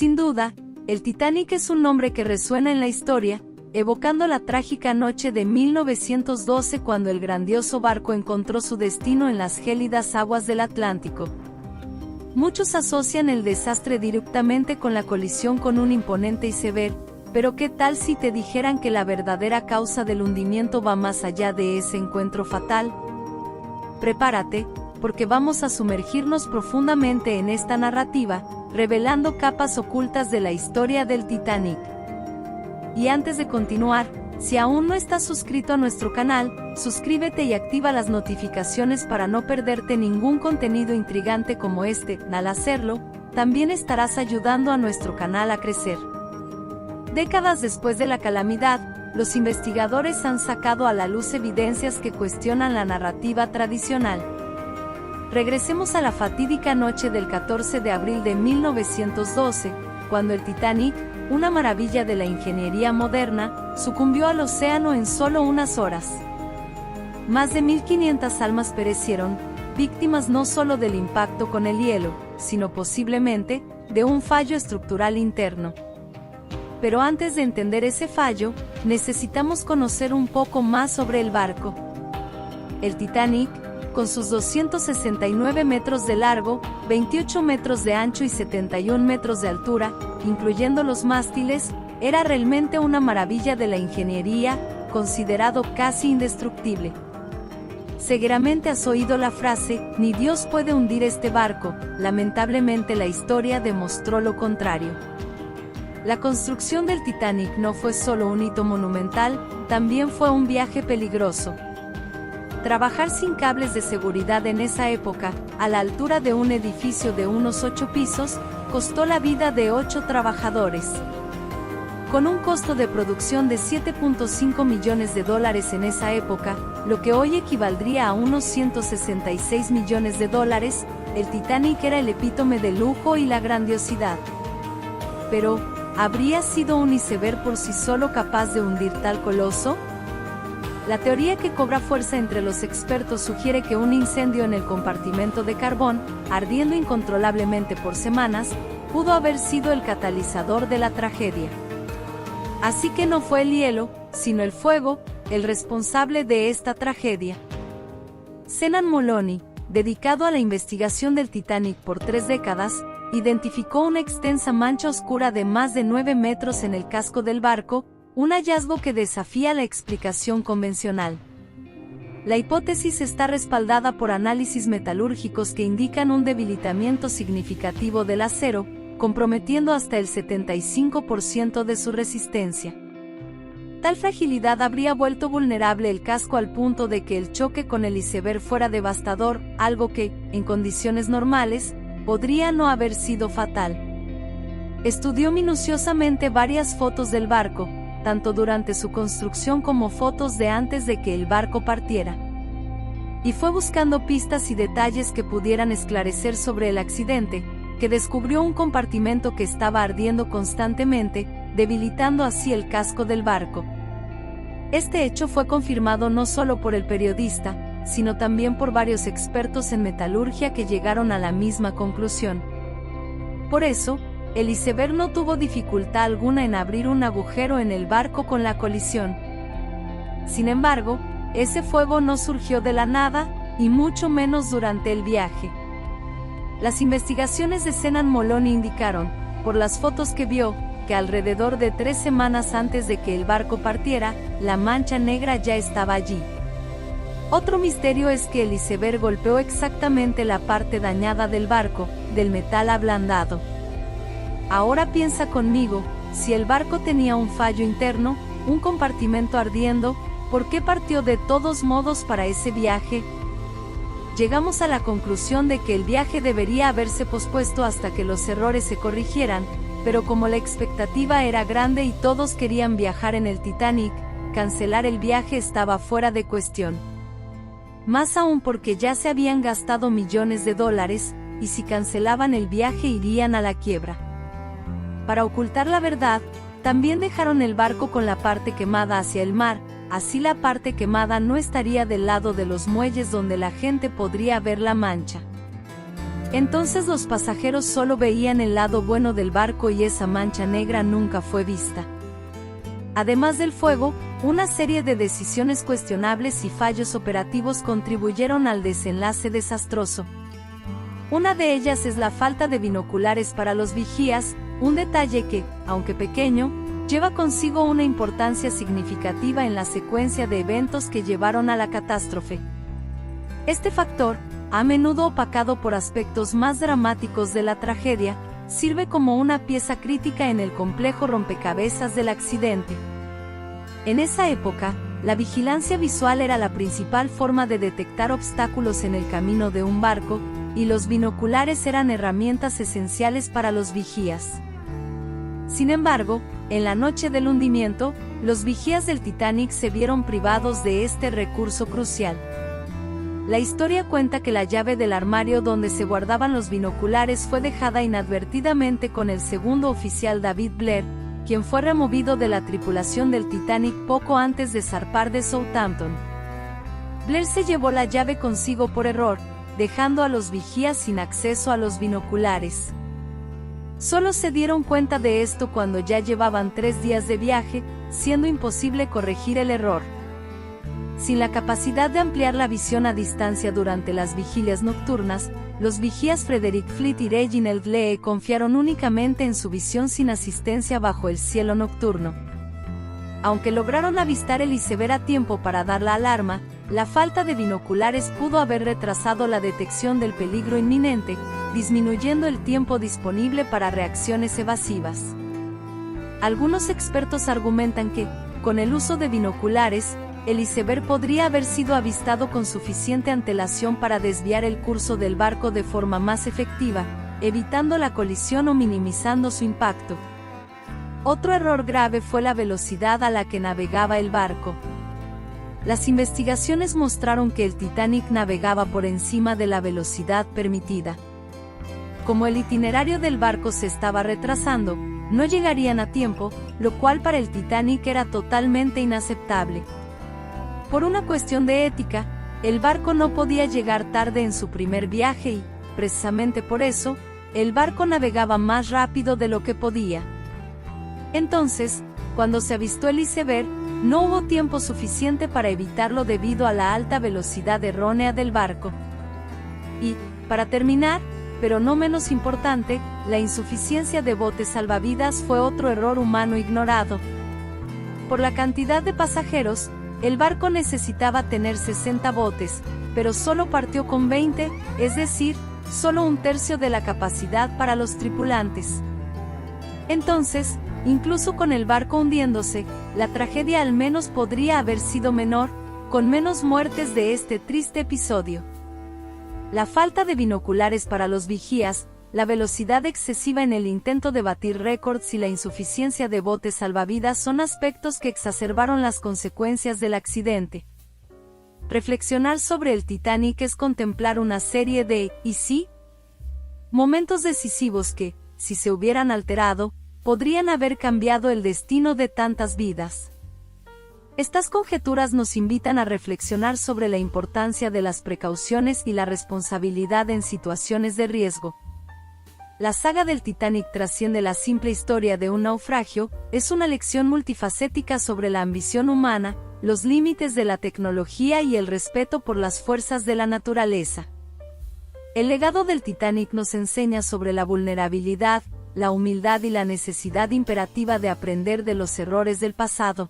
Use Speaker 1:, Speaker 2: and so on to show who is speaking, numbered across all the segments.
Speaker 1: Sin duda, el Titanic es un nombre que resuena en la historia, evocando la trágica noche de 1912 cuando el grandioso barco encontró su destino en las gélidas aguas del Atlántico. Muchos asocian el desastre directamente con la colisión con un imponente iceberg, pero ¿qué tal si te dijeran que la verdadera causa del hundimiento va más allá de ese encuentro fatal? Prepárate, porque vamos a sumergirnos profundamente en esta narrativa, revelando capas ocultas de la historia del Titanic. Y antes de continuar, si aún no estás suscrito a nuestro canal, suscríbete y activa las notificaciones para no perderte ningún contenido intrigante como este. Al hacerlo, también estarás ayudando a nuestro canal a crecer. Décadas después de la calamidad, los investigadores han sacado a la luz evidencias que cuestionan la narrativa tradicional. Regresemos a la fatídica noche del 14 de abril de 1912, cuando el Titanic, una maravilla de la ingeniería moderna, sucumbió al océano en solo unas horas. Más de 1.500 almas perecieron, víctimas no solo del impacto con el hielo, sino posiblemente, de un fallo estructural interno. Pero antes de entender ese fallo, necesitamos conocer un poco más sobre el barco. El Titanic, con sus 269 metros de largo, 28 metros de ancho y 71 metros de altura, incluyendo los mástiles, era realmente una maravilla de la ingeniería, considerado casi indestructible. Seguramente has oído la frase, ni Dios puede hundir este barco. Lamentablemente la historia demostró lo contrario. La construcción del Titanic no fue solo un hito monumental, también fue un viaje peligroso. Trabajar sin cables de seguridad en esa época, a la altura de un edificio de unos 8 pisos, costó la vida de 8 trabajadores. Con un costo de producción de $7.5 millones en esa época, lo que hoy equivaldría a unos $166 millones, el Titanic era el epítome del lujo y la grandiosidad. Pero, ¿habría sido un iceberg por sí solo capaz de hundir tal coloso? La teoría que cobra fuerza entre los expertos sugiere que un incendio en el compartimento de carbón, ardiendo incontrolablemente por semanas, pudo haber sido el catalizador de la tragedia. Así que no fue el hielo, sino el fuego, el responsable de esta tragedia. Senan Moloney, dedicado a la investigación del Titanic por 3 décadas, identificó una extensa mancha oscura de más de 9 metros en el casco del barco, un hallazgo que desafía la explicación convencional. La hipótesis está respaldada por análisis metalúrgicos que indican un debilitamiento significativo del acero, comprometiendo hasta el 75% de su resistencia. Tal fragilidad habría vuelto vulnerable el casco al punto de que el choque con el iceberg fuera devastador, algo que, en condiciones normales, podría no haber sido fatal. Estudió minuciosamente varias fotos del barco, tanto durante su construcción como fotos de antes de que el barco partiera. Y fue buscando pistas y detalles que pudieran esclarecer sobre el accidente, que descubrió un compartimento que estaba ardiendo constantemente, debilitando así el casco del barco. Este hecho fue confirmado no solo por el periodista, sino también por varios expertos en metalurgia que llegaron a la misma conclusión. Por eso, el iceberg no tuvo dificultad alguna en abrir un agujero en el barco con la colisión. Sin embargo, ese fuego no surgió de la nada, y mucho menos durante el viaje. Las investigaciones de Senan Moloney indicaron, por las fotos que vio, que alrededor de 3 semanas antes de que el barco partiera, la mancha negra ya estaba allí. Otro misterio es que el iceberg golpeó exactamente la parte dañada del barco, del metal ablandado. Ahora piensa conmigo, si el barco tenía un fallo interno, un compartimento ardiendo, ¿por qué partió de todos modos para ese viaje? Llegamos a la conclusión de que el viaje debería haberse pospuesto hasta que los errores se corrigieran, pero como la expectativa era grande y todos querían viajar en el Titanic, cancelar el viaje estaba fuera de cuestión. Más aún porque ya se habían gastado millones de dólares, y si cancelaban el viaje irían a la quiebra. Para ocultar la verdad, también dejaron el barco con la parte quemada hacia el mar, así la parte quemada no estaría del lado de los muelles donde la gente podría ver la mancha. Entonces los pasajeros solo veían el lado bueno del barco y esa mancha negra nunca fue vista. Además del fuego, una serie de decisiones cuestionables y fallos operativos contribuyeron al desenlace desastroso. Una de ellas es la falta de binoculares para los vigías, un detalle que, aunque pequeño, lleva consigo una importancia significativa en la secuencia de eventos que llevaron a la catástrofe. Este factor, a menudo opacado por aspectos más dramáticos de la tragedia, sirve como una pieza crítica en el complejo rompecabezas del accidente. En esa época, la vigilancia visual era la principal forma de detectar obstáculos en el camino de un barco, y los binoculares eran herramientas esenciales para los vigías. Sin embargo, en la noche del hundimiento, los vigías del Titanic se vieron privados de este recurso crucial. La historia cuenta que la llave del armario donde se guardaban los binoculares fue dejada inadvertidamente con el segundo oficial David Blair, quien fue removido de la tripulación del Titanic poco antes de zarpar de Southampton. Blair se llevó la llave consigo por error, dejando a los vigías sin acceso a los binoculares. Solo se dieron cuenta de esto cuando ya llevaban 3 días de viaje, siendo imposible corregir el error. Sin la capacidad de ampliar la visión a distancia durante las vigilias nocturnas, los vigías Frederick Fleet y Reginald Lee confiaron únicamente en su visión sin asistencia bajo el cielo nocturno. Aunque lograron avistar el iceberg a tiempo para dar la alarma, la falta de binoculares pudo haber retrasado la detección del peligro inminente, disminuyendo el tiempo disponible para reacciones evasivas. Algunos expertos argumentan que, con el uso de binoculares, el iceberg podría haber sido avistado con suficiente antelación para desviar el curso del barco de forma más efectiva, evitando la colisión o minimizando su impacto. Otro error grave fue la velocidad a la que navegaba el barco. Las investigaciones mostraron que el Titanic navegaba por encima de la velocidad permitida. Como el itinerario del barco se estaba retrasando, no llegarían a tiempo, lo cual para el Titanic era totalmente inaceptable. Por una cuestión de ética, el barco no podía llegar tarde en su primer viaje y, precisamente por eso, el barco navegaba más rápido de lo que podía. Entonces, cuando se avistó el iceberg, no hubo tiempo suficiente para evitarlo debido a la alta velocidad errónea del barco. Y, para terminar, pero no menos importante, la insuficiencia de botes salvavidas fue otro error humano ignorado. Por la cantidad de pasajeros, el barco necesitaba tener 60 botes, pero solo partió con 20, es decir, solo un tercio de la capacidad para los tripulantes. Entonces, incluso con el barco hundiéndose, la tragedia al menos podría haber sido menor, con menos muertes de este triste episodio. La falta de binoculares para los vigías, la velocidad excesiva en el intento de batir récords y la insuficiencia de botes salvavidas son aspectos que exacerbaron las consecuencias del accidente. Reflexionar sobre el Titanic es contemplar una serie de ¿y si? Momentos decisivos que, si se hubieran alterado, podrían haber cambiado el destino de tantas vidas. Estas conjeturas nos invitan a reflexionar sobre la importancia de las precauciones y la responsabilidad en situaciones de riesgo. La saga del Titanic trasciende la simple historia de un naufragio, es una lección multifacética sobre la ambición humana, los límites de la tecnología y el respeto por las fuerzas de la naturaleza. El legado del Titanic nos enseña sobre la vulnerabilidad, la humildad y la necesidad imperativa de aprender de los errores del pasado.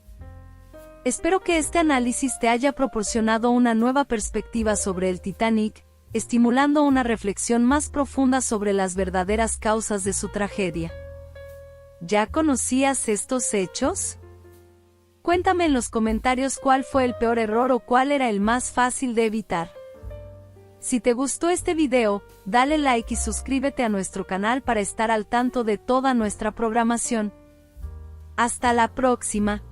Speaker 1: Espero que este análisis te haya proporcionado una nueva perspectiva sobre el Titanic, estimulando una reflexión más profunda sobre las verdaderas causas de su tragedia. ¿Ya conocías estos hechos? Cuéntame en los comentarios cuál fue el peor error o cuál era el más fácil de evitar. Si te gustó este video, dale like y suscríbete a nuestro canal para estar al tanto de toda nuestra programación. Hasta la próxima.